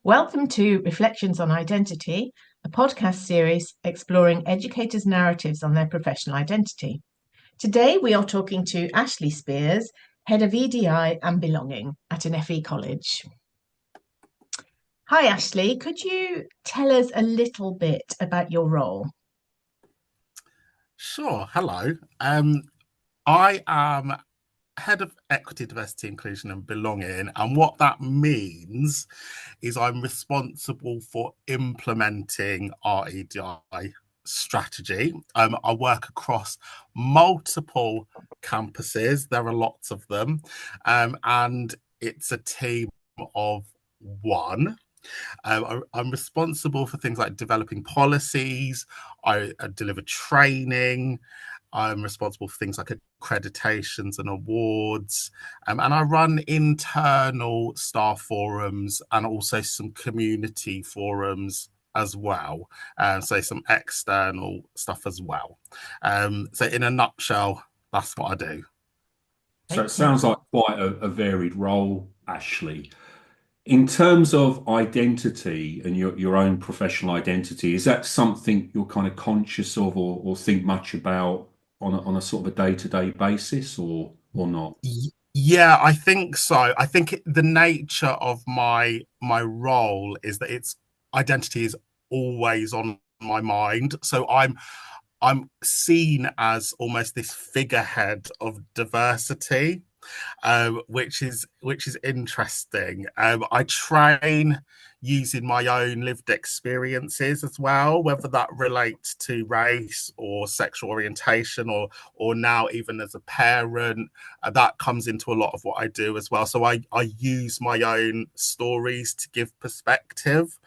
Welcome to Reflections on Identity, a podcast series exploring educators' narratives on their professional identity. Today we are talking to Ashley Spiers, Head of EDI and Belonging at an FE college. Hi Ashley, could you tell us a little bit about your role? Sure. Hello. I am Head of Equity, Diversity, Inclusion and Belonging. And what that means is I'm responsible for implementing our EDI strategy. I work across multiple campuses. There are lots of them. And it's a team of one. I'm responsible for things like developing policies. I deliver training. I'm responsible for things like accreditations and awards. And I run internal staff forums and also some community forums as well. So some external stuff as well. So in a nutshell, that's what I do. So it Okay. sounds like quite a varied role, Ashley. In terms of identity and your own professional identity, is that something you're kind of conscious of or think much about on a sort of a day-to-day basis or not? Yeah, I think so. I think the nature of my role is that its identity is always on my mind. So I'm seen as almost this figurehead of diversity, which is interesting. I train using my own lived experiences as well, whether that relates to race or sexual orientation or now even as a parent. That comes into a lot of what I do as well. So I use my own stories to give perspective.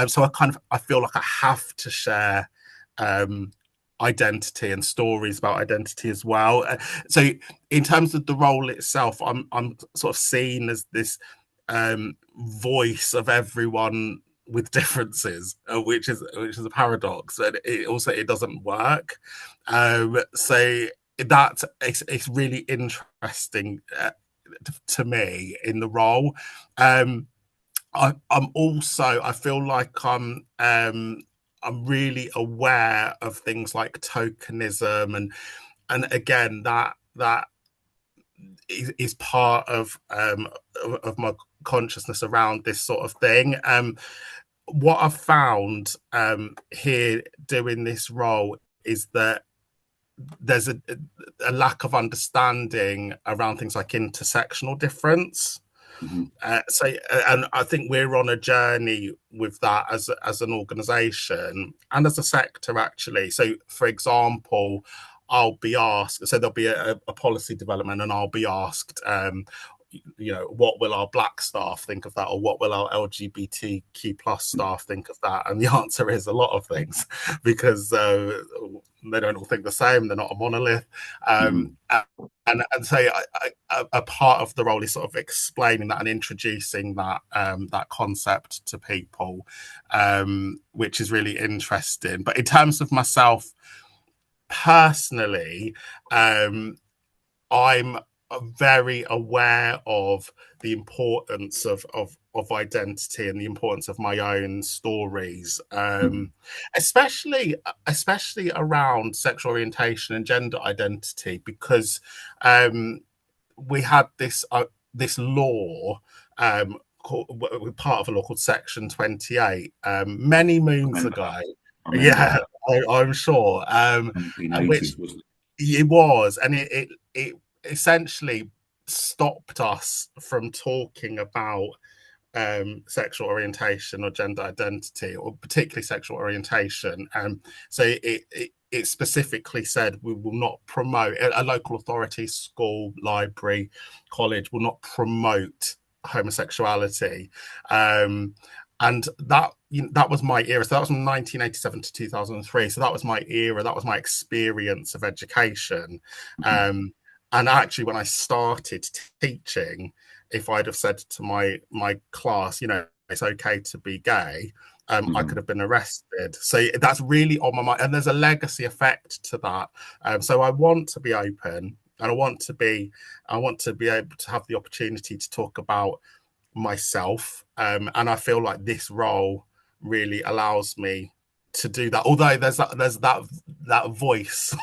So I feel like I have to share um, identity and stories about identity as well. So in terms of the role itself, I'm sort of seen as this voice of everyone with differences, which is a paradox, and it doesn't work. So that it's really interesting to me in the role. I feel like I'm really aware of things like tokenism and again that is part of my consciousness around this sort of thing. What I've found here doing this role is that there's a lack of understanding around things like intersectional difference. Mhm. And I think we're on a journey with that as an organisation and as a sector, actually. So, for example, I'll be asked. So there'll be a policy development, and I'll be asked, what will our Black staff think of that, or what will our LGBTQ plus staff think of that? And the answer is a lot of things, because they don't all think the same. They're not a monolith. Mhm. And so a part of the role is sort of explaining that and introducing that concept to people, which is really interesting. But in terms of myself personally, I'm very aware of the importance of identity and the importance of my own stories, Mhm. especially around sexual orientation and gender identity, because we had this law, part of a law called Section 28, many I moons remember ago. that. I remember Yeah, that. I'm sure. Which 1980s, wasn't it was, and it essentially stopped us from talking about sexual orientation or gender identity, or particularly sexual orientation. So it specifically said we will not promote, a local authority, school, library, college will not promote homosexuality. And that was my era. So that was from 1987 to 2003. So that was my era. That was my experience of education. it? And actually, when I started teaching, if I'd have said to my class, it's okay to be gay, I could Mhm. have been arrested. So that's really on my mind, and there's a legacy effect to that. So I want to be open, and I want to be able to have the opportunity to talk about myself, and I feel like this role really allows me to do that. Although there's that voice,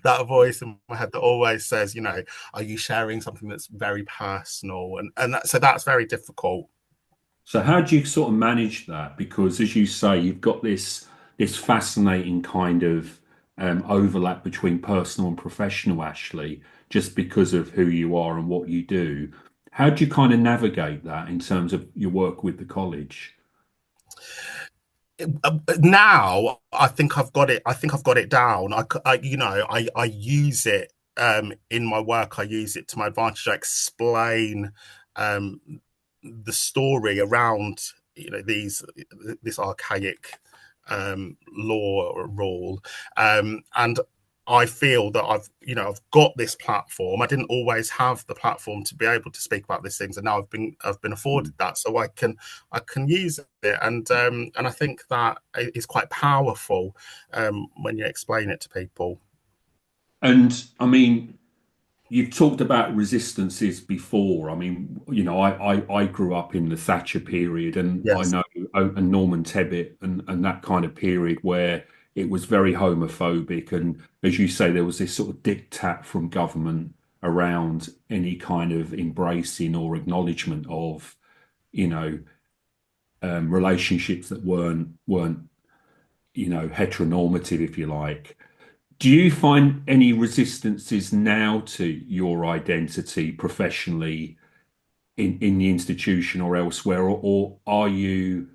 that voice in my head that always says, are you sharing something that's very personal? So that's very difficult. So how do you sort of manage that? Because as you say, you've got this fascinating kind of overlap between personal and professional, Ashley, just because of who you are and what you do. How do you kind of navigate that in terms of your work with the college? Now I think I've got it. I think I've got it down. I use it in my work. I use it to my advantage. I explain um, the story around this archaic law or rule, and I feel that I've got this platform. I didn't always have the platform to be able to speak about these things, and now I've been afforded that, so I can use it, and I think that is quite powerful when you explain it to people. And I mean, you've talked about resistances before. I mean, I grew up in the Thatcher period, and I Yes. know and Norman Tebbit and that kind of period where it was very homophobic. And as you say, there was this sort of diktat from government around any kind of embracing or acknowledgement of, you know, relationships that weren't heteronormative, if you like. Do you find any resistances now to your identity professionally in the institution or elsewhere, or are you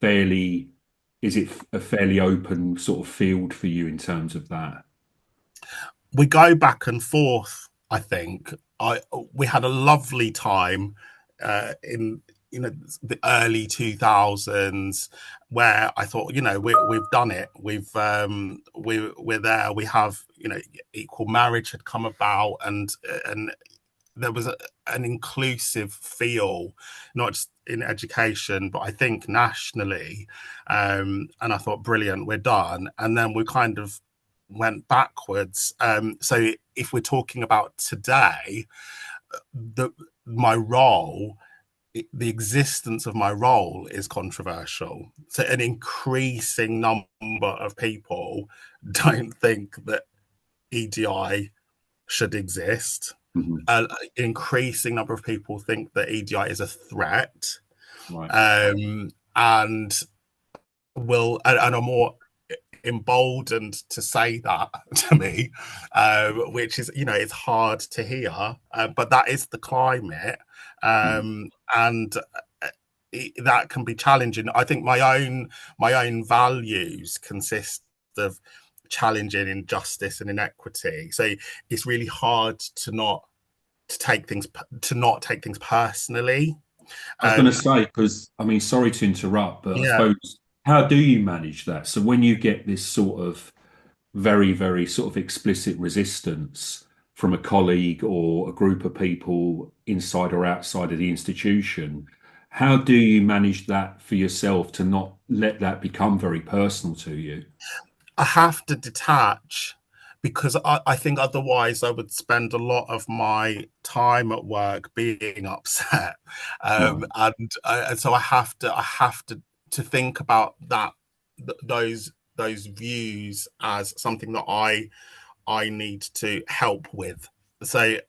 fairly, is it a fairly open sort of field for you in terms of that? We go back and forth. I think we had a lovely time in the early 2000s where I thought, we've done it. We're there. We have, equal marriage had come about, and there was an inclusive feel, not just in education, but I think nationally. And I thought, brilliant, we're done. And then we kind of went backwards. So if we're talking about today, the my role, the existence of my role is controversial. So an increasing number of people don't think that EDI should exist. Mhm. An increasing number of people think that EDI is a threat, Right. and are more emboldened to say that to me, which is, it's hard to hear, but that is the climate, Mhm. and that can be challenging. I think my own values consist of challenging injustice and inequity, so it's really hard to not take things personally. I was going to um say, because I mean, sorry to interrupt, but I yeah. suppose how do you manage that? So when you get this sort of very, very sort of explicit resistance from a colleague or a group of people inside or outside of the institution, how do you manage that for yourself to not let that become very personal to you? I have to detach, because I think otherwise I would spend a lot of my time at work being upset, Right. and so I have to think about those views as something that I need to help with. So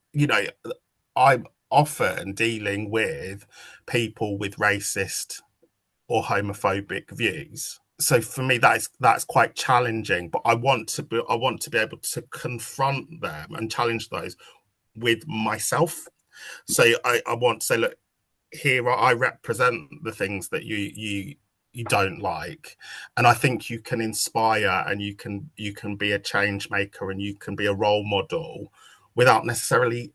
I'm often dealing with people with racist or homophobic views. So for me, that's quite challenging. But I want to be able to confront them and challenge those with myself. So I want to say, look, here I represent the things that you don't like, and I think you can inspire, and you can be a change maker, and you can be a role model without necessarily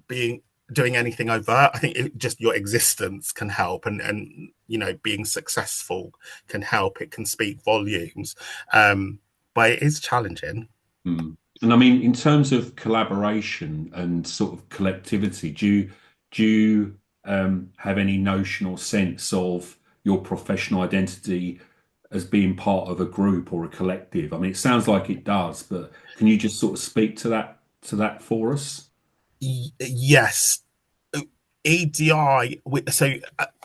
being doing anything overt. I think just your existence can help, and being successful can help. It can speak volumes, but it is challenging. Mm. And I mean, in terms of collaboration and sort of collectivity, do you have any notion or sense of your professional identity as being part of a group or a collective? I mean, it sounds like it does, but can you just sort of speak to that for us? Yes, EDI, so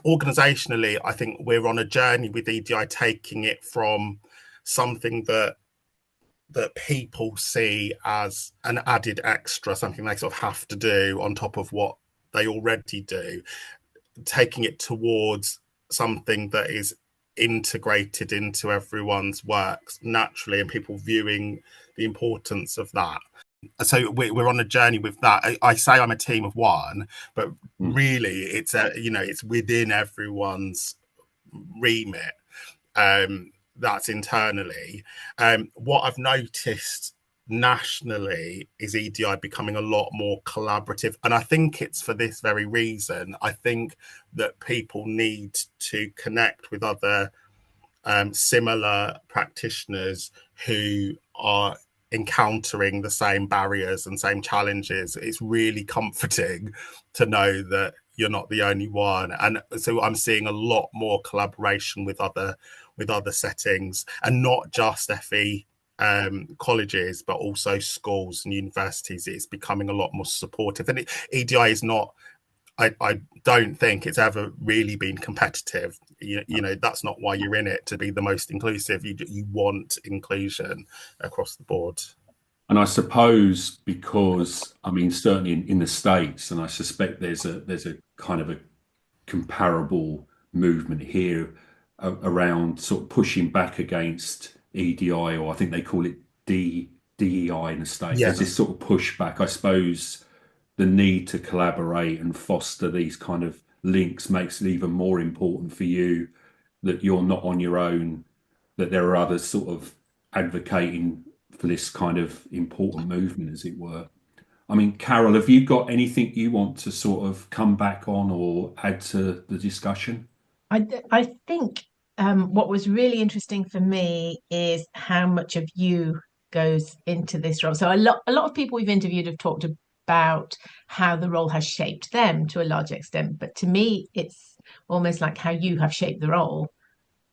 organisationally, I think we're on a journey with EDI, taking it from something that people see as an added extra, something they sort of have to do on top of what they already do, taking it towards something that is integrated into everyone's works naturally, and people viewing the importance of that. So we're on a journey with that. I say I'm a team of one, but really it's it's within everyone's remit. That's internally. What I've noticed nationally is EDI becoming a lot more collaborative, and I think it's for this very reason. I think that people need to connect with other similar practitioners who are encountering the same barriers and same challenges. It's really comforting to know that you're not the only one, and so I'm seeing a lot more collaboration with other settings, and not just FE colleges, but also schools and universities. It's becoming a lot more supportive, and EDI is not. I don't think it's ever really been competitive. You know, that's not why you're in it, to be the most inclusive. You want inclusion across the board. And I suppose because, I mean, certainly in the States, and I suspect there's a kind of a comparable movement here around sort of pushing back against EDI, or I think they call it DEI in the States. Yeah. There's this sort of pushback. I suppose the need to collaborate and foster these kind of links makes it even more important for you that you're not on your own, that there are others sort of advocating for this kind of important movement, as it were. I mean, Carol, have you got anything you want to sort of come back on or add to the discussion? I think what was really interesting for me is how much of you goes into this role. So a lot of people we've interviewed have talked about how the role has shaped them to a large extent, but to me, it's almost like how you have shaped the role.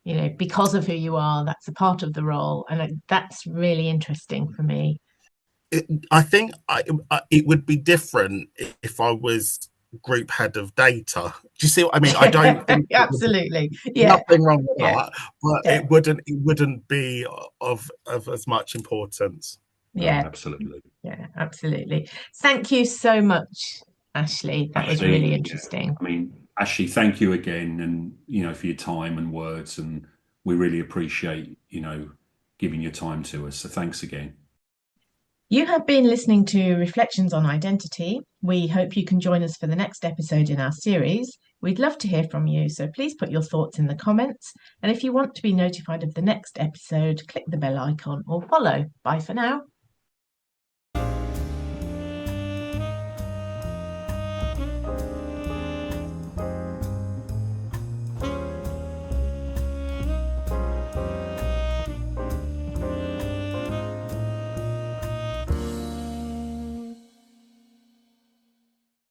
You know, because of who you are, that's a part of the role, and that's really interesting for me. I think it would be different if I was group head of data. Do you see what I mean? I don't think Absolutely, yeah, nothing wrong with yeah, that, but yeah. it wouldn't be of as much importance. Yeah, absolutely. Yeah, absolutely. Thank you so much, Ashley. That was really interesting. I mean, Ashley, thank you again, and for your time and words, and we really appreciate giving your time to us. So thanks again. You have been listening to Reflections on Identity. We hope you can join us for the next episode in our series. We'd love to hear from you, so please put your thoughts in the comments. And if you want to be notified of the next episode, click the bell icon or follow. Bye for now.